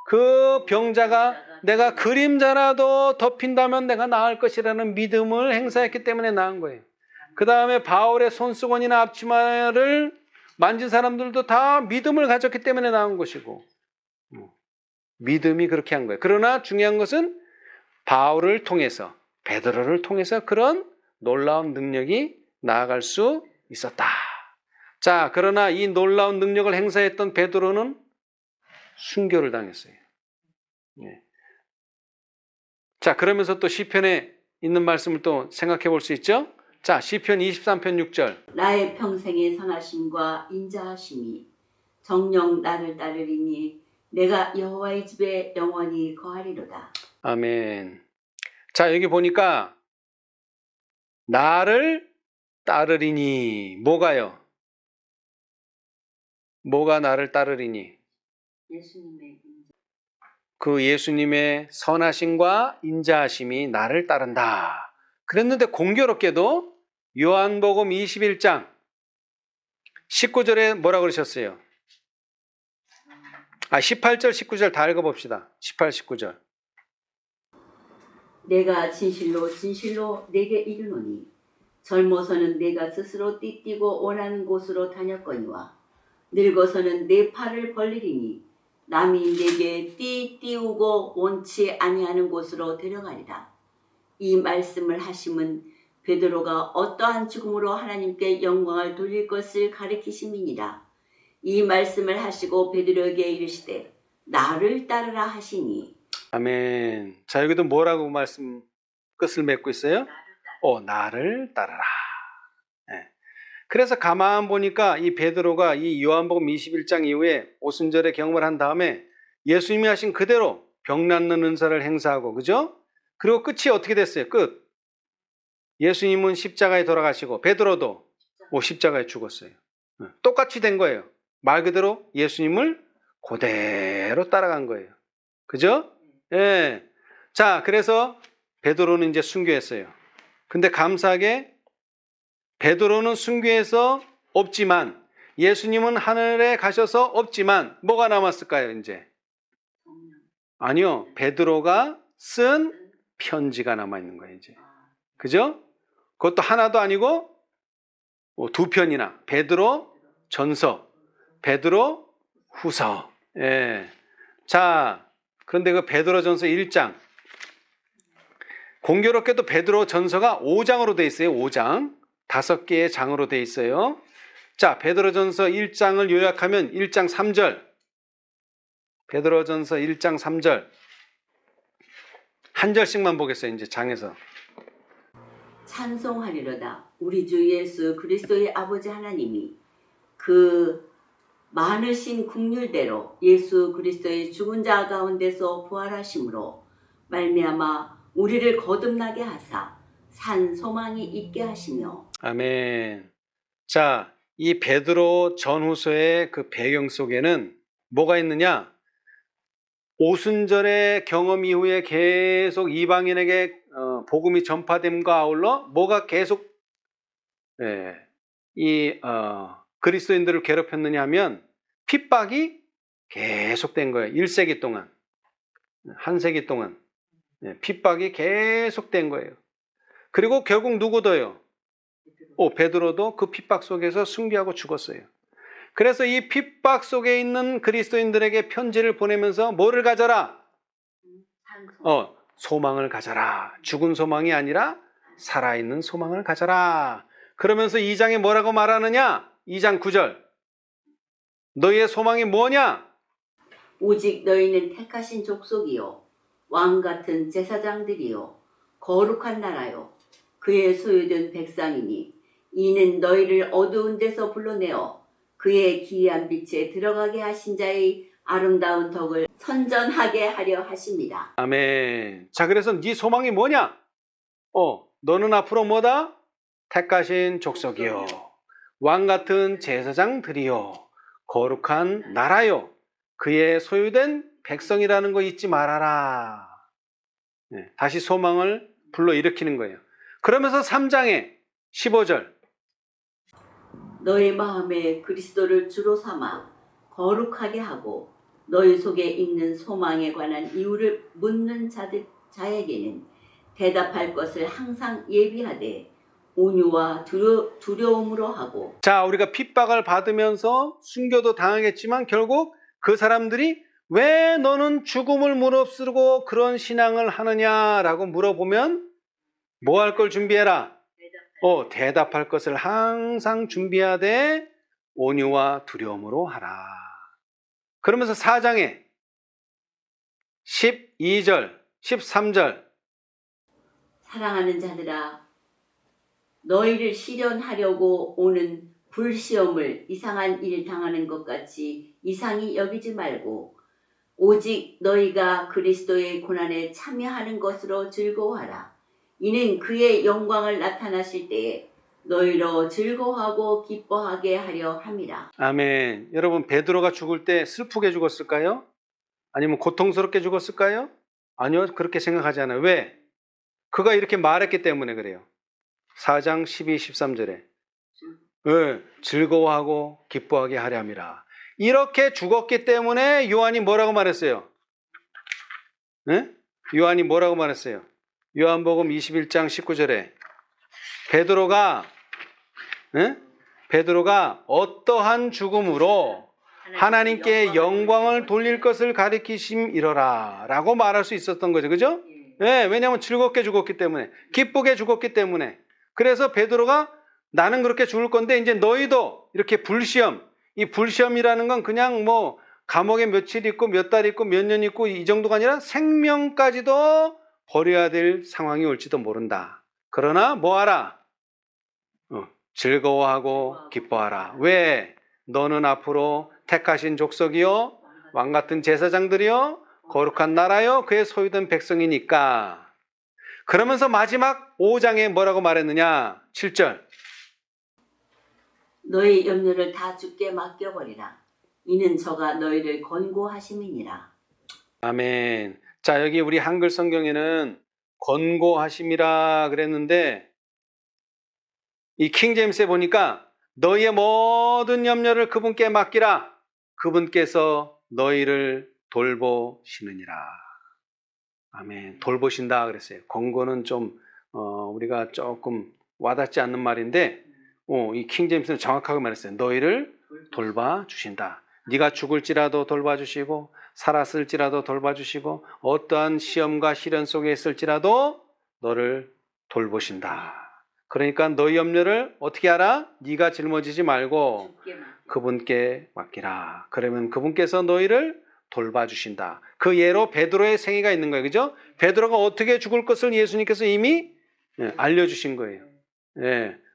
그 병자가 내가 그림자라도 덮인다면 내가 나을 것이라는 믿음을 행사했기 때문에 나은 거예요. 그 다음에 바울의 손수건이나 앞치마를 만진 사람들도 다 믿음을 가졌기 때문에 나은 것이고 믿음이 그렇게 한 거예요. 그러나 중요한 것은 바울을 통해서 베드로를 통해서 그런 놀라운 능력이 나아갈 수 있었다. 자, 그러나 이 놀라운 능력을 행사했던 베드로는 순교를 당했어요. 네. 자, 그러면서 또 시편에 있는 말씀을 또 생각해 볼 수 있죠? 자, 시편 23편 6절. 나의 평생의 선하심과 인자하심이 정녕 나를 따르리니 내가 여호와의 집에 영원히 거하리로다. 아멘. 자, 여기 보니까 나를 따르리니 뭐가요? 뭐가 나를 따르리니? 그 예수님의 선하심과 인자하심이 나를 따른다. 그랬는데 공교롭게도 요한복음 21장 19절에 뭐라 그러셨어요? 18절, 19절 다 읽어봅시다. 18, 19절. 내가 진실로 진실로 내게 이르노니 젊어서는 내가 스스로 띠띠고 원하는 곳으로 다녔거니와 늙어서는 내 팔을 벌리리니 남이 내게 띠띠우고 원치 아니하는 곳으로 데려가리라. 이 말씀을 하심은 베드로가 어떠한 죽음으로 하나님께 영광을 돌릴 것을 가리키심이니라. 이 말씀을 하시고 베드로에게 이르시되 나를 따르라 하시니. 아멘. 자, 여기도 뭐라고 말씀 끝을 맺고 있어요? 나를 따르라. 네. 그래서 가만 보니까 이 베드로가 이 요한복음 21장 이후에 오순절의 경험을 한 다음에 예수님이 하신 그대로 병 낫는 은사를 행사하고, 그죠? 그리고 끝이 어떻게 됐어요? 끝. 예수님은 십자가에 돌아가시고 베드로도 십자가에 죽었어요. 똑같이 된 거예요. 말 그대로 예수님을 그대로 따라간 거예요. 그죠? 예. 자, 그래서 베드로는 이제 순교했어요. 근데 감사하게 베드로는 순교해서 없지만 예수님은 하늘에 가셔서 없지만 뭐가 남았을까요, 이제? 아니요. 베드로가 쓴 편지가 남아있는 거예요, 이제. 그죠? 그것도 하나도 아니고 두 편이나. 베드로 전서, 베드로 후서. 예. 자, 그런데 그 베드로 전서 1장. 공교롭게도 베드로 전서가 5장으로 돼 있어요. 5장. 5개의 장으로 돼 있어요. 자, 베드로 전서 1장을 요약하면 1장 3절. 베드로 전서 1장 3절. 한 절씩만 보겠어요. 이제 장에서. 찬송하리로다. 우리 주 예수 그리스도의 아버지 하나님이 그 많으신 긍휼대로 예수 그리스도의 죽은 자 가운데서 부활하심으로 말미암아 우리를 거듭나게 하사 산 소망이 있게 하시며. 아멘. 자, 이 베드로 전후서의 그 배경 속에는 뭐가 있느냐? 오순절의 경험 이후에 계속 이방인에게 복음이 전파됨과 아울러 뭐가 계속 그리스도인들을 괴롭혔느냐 하면 핍박이 계속된 거예요. 1세기 동안, 한 세기 동안 핍박이 계속된 거예요. 그리고 결국 누구도요? 베드로도 그 핍박 속에서 순교하고 죽었어요. 그래서 이 핍박 속에 있는 그리스도인들에게 편지를 보내면서 뭐를 가져라? 소망을 가져라. 죽은 소망이 아니라 살아있는 소망을 가져라. 그러면서 2장에 뭐라고 말하느냐? 2장 9절. 너희의 소망이 뭐냐? 오직 너희는 택하신 족속이요 왕 같은 제사장들이요 거룩한 나라요 그의 소유된 백성이니 이는 너희를 어두운 데서 불러내어 그의 기이한 빛에 들어가게 하신 자의 아름다운 덕을 선전하게 하려 하십니다. 아멘. 자, 그래서 네 소망이 뭐냐? 너는 앞으로 뭐다? 택하신 족속이요 왕 같은 제사장들이요 거룩한 나라요 그의 소유된 백성이라는 거 잊지 말아라. 다시 소망을 불러일으키는 거예요. 그러면서 3장에 15절. 너희 마음에 그리스도를 주로 삼아 거룩하게 하고 너희 속에 있는 소망에 관한 이유를 묻는 자에게는 대답할 것을 항상 예비하되 온유와 두려움으로 하고. 자, 우리가 핍박을 받으면서 순교도 당하겠지만 결국 그 사람들이 왜 너는 죽음을 무릅쓰고 그런 신앙을 하느냐라고 물어보면 뭐 할 걸 준비해라? 대답할 것을 항상 준비하되 온유와 두려움으로 하라. 그러면서 4장에 12절, 13절. 사랑하는 자들아, 너희를 시련하려고 오는 불시험을 이상한 일 당하는 것 같이 이상히 여기지 말고 오직 너희가 그리스도의 고난에 참여하는 것으로 즐거워하라. 이는 그의 영광을 나타나실 때에 너희로 즐거워하고 기뻐하게 하려 함이라. 아멘. 여러분, 베드로가 죽을 때 슬프게 죽었을까요? 아니면 고통스럽게 죽었을까요? 아니요, 그렇게 생각하지 않아요. 왜? 그가 이렇게 말했기 때문에 그래요. 4장 12, 13절에 즐거워하고 기뻐하게 하려 함이라. 이렇게 죽었기 때문에 요한이 뭐라고 말했어요? 요한이 뭐라고 말했어요? 요한복음 21장 19절에 베드로가 어떠한 죽음으로 하나님께 영광을 돌릴 것을 가리키심이러라 라고 말할 수 있었던 거죠. 그죠? 왜냐하면 즐겁게 죽었기 때문에, 기쁘게 죽었기 때문에. 그래서 베드로가 나는 그렇게 죽을 건데 이제 너희도 이렇게 불시험, 이 불시험이라는 건 그냥 뭐 감옥에 며칠 있고 몇 달 있고 몇 년 있고 이 정도가 아니라 생명까지도 버려야 될 상황이 올지도 모른다. 그러나 뭐하라? 즐거워하고 기뻐하라. 왜? 너는 앞으로 택하신 족속이요 왕 같은 제사장들이요 거룩한 나라요 그의 소유된 백성이니까. 그러면서 마지막 5장에 뭐라고 말했느냐? 7절. 너희 염려를 다 주께 맡겨버리라. 이는 저가 너희를 권고하심이니라. 아멘. 자, 여기 우리 한글 성경에는 권고하심이라 그랬는데 이 킹제임스에 보니까 너희의 모든 염려를 그분께 맡기라. 그분께서 너희를 돌보시느니라. 아멘. 돌보신다 그랬어요. 권고는 좀 우리가 조금 와닿지 않는 말인데 이 킹제임스는 정확하게 말했어요. 너희를 돌봐주신다. 네가 죽을지라도 돌봐주시고 살았을지라도 돌봐주시고 어떠한 시험과 시련 속에 있을지라도 너를 돌보신다. 그러니까 너희 염려를 어떻게 하라? 네가 짊어지지 말고 그분께 맡기라. 그러면 그분께서 너희를 돌봐주신다. 그 예로 베드로의 생애가 있는 거예요. 그죠? 베드로가 어떻게 죽을 것을 예수님께서 이미 알려주신 거예요.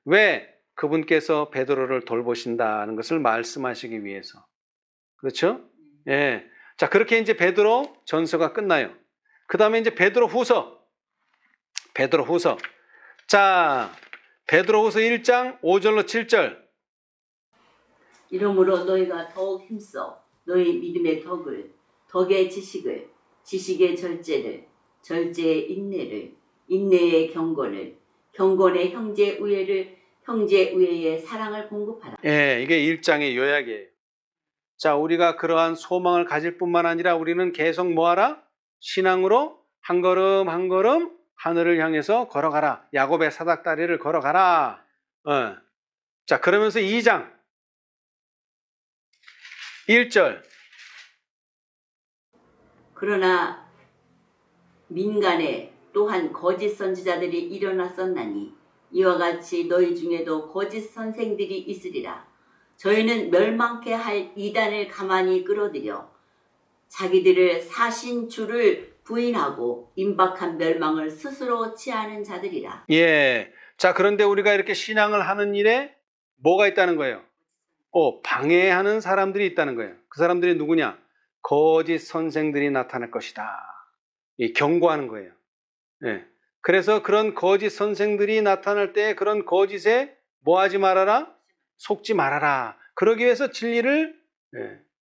왜? 그분께서 베드로를 돌보신다는 것을 말씀하시기 위해서. 그렇죠? 자, 그렇게 이제 베드로 전서가 끝나요. 그 다음에 이제 베드로 후서. 자, 베드로 후서 1장 5절로 7절. 이러므로 너희가 더욱 힘써 너희 믿음의 덕을, 덕의 지식을, 지식의 절제를, 절제의 인내를, 인내의 경건을, 경건의 형제 우애를, 형제 우애의 사랑을 공급하라. 이게 1장의 요약이에요. 자, 우리가 그러한 소망을 가질 뿐만 아니라 우리는 계속 뭐하라? 신앙으로 한 걸음 한 걸음 하늘을 향해서 걸어가라. 야곱의 사닥다리를 걸어가라. 자, 그러면서 2장 1절. 그러나 민간에 또한 거짓 선지자들이 일어났었나니 이와 같이 너희 중에도 거짓 선생들이 있으리라. 저희는 멸망케 할 이단을 가만히 끌어들여 자기들을 사신 주를 부인하고 임박한 멸망을 스스로 취하는 자들이라. 예. 자, 그런데 우리가 이렇게 신앙을 하는 일에 뭐가 있다는 거예요? 방해하는 사람들이 있다는 거예요. 그 사람들이 누구냐? 거짓 선생들이 나타날 것이다. 경고하는 거예요. 예. 그래서 그런 거짓 선생들이 나타날 때 그런 거짓에 뭐 하지 말아라? 속지 말아라. 그러기 위해서 진리를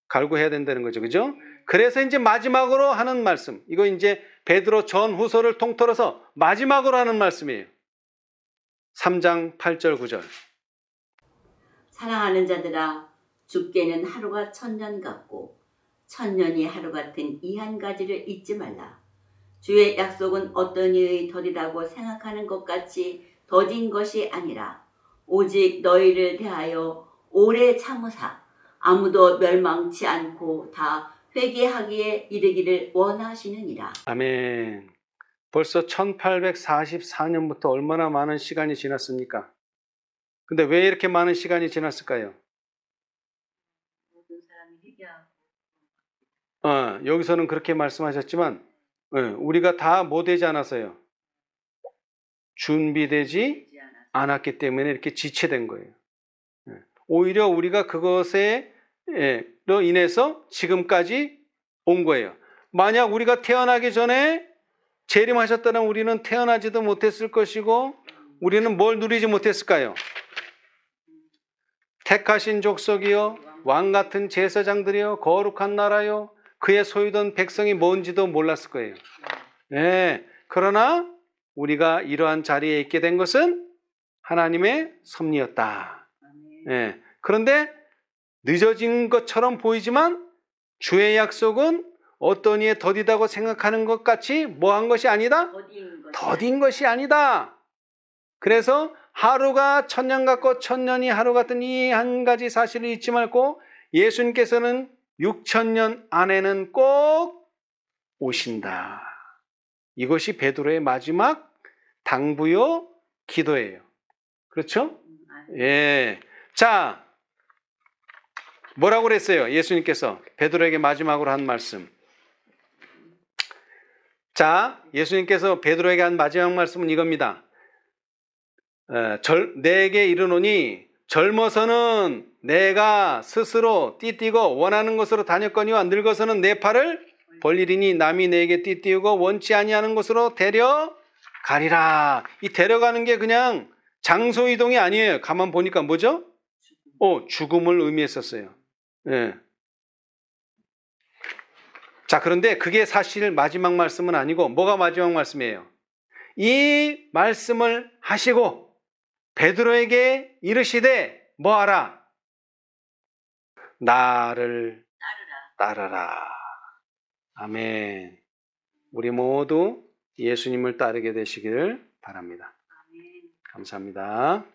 갈구해야 된다는 거죠. 그죠? 그래서 이제 마지막으로 하는 말씀. 이거 이제 베드로 전후서를 통틀어서 마지막으로 하는 말씀이에요. 3장 8절 9절. 사랑하는 자들아, 죽게는 하루가 1000년 같고 1000년이 하루 같은 이 한 가지를 잊지 말라. 주의 약속은 어떤 이의 덧이라고 생각하는 것 같이 더딘 것이 아니라 오직 너희를 대하여 오래 참으사 아무도 멸망치 않고 다 회개하기에 이르기를 원하시느니라. 아멘. 벌써 1844년부터 얼마나 많은 시간이 지났습니까? 근데 왜 이렇게 많은 시간이 지났을까요? 모든 사람이 회개하고 여기서는 그렇게 말씀하셨지만 우리가 다 뭐 되지 않았어요? 준비되지 않았기 때문에 이렇게 지체된 거예요. 오히려 우리가 그것에 로 인해서 지금까지 온 거예요. 만약 우리가 태어나기 전에 재림하셨다면 우리는 태어나지도 못했을 것이고 우리는 뭘 누리지 못했을까요? 택하신 족속이요 왕같은 제사장들이요 거룩한 나라요 그의 소유던 백성이 뭔지도 몰랐을 거예요. 그러나 우리가 이러한 자리에 있게 된 것은 하나님의 섭리였다. 그런데 늦어진 것처럼 보이지만 주의 약속은 어떤 이의 더디다고 생각하는 것 같이 뭐한 것이 아니다? 더딘 것이 아니다. 그래서 하루가 1000년 같고 1000년이 하루 같은 이 한 가지 사실을 잊지 말고 예수님께서는 6000년 안에는 꼭 오신다. 이것이 베드로의 마지막 당부요 기도예요. 그렇죠? 예. 자, 뭐라고 그랬어요? 예수님께서 베드로에게 마지막으로 한 말씀. 자, 예수님께서 베드로에게 한 마지막 말씀은 이겁니다. 내게 이르노니 젊어서는 내가 스스로 띠띠고 원하는 곳으로 다녔거니와 늙어서는 내 팔을 벌리리니 남이 내게 띠띠우고 원치 아니하는 곳으로 데려가리라. 이 데려가는 게 그냥 장소 이동이 아니에요. 가만 보니까 뭐죠? 죽음을 의미했었어요. 자, 그런데 그게 사실 마지막 말씀은 아니고 뭐가 마지막 말씀이에요? 이 말씀을 하시고 베드로에게 이르시되 뭐하라? 나를 따르라. 아멘. 우리 모두 예수님을 따르게 되시기를 바랍니다. 감사합니다.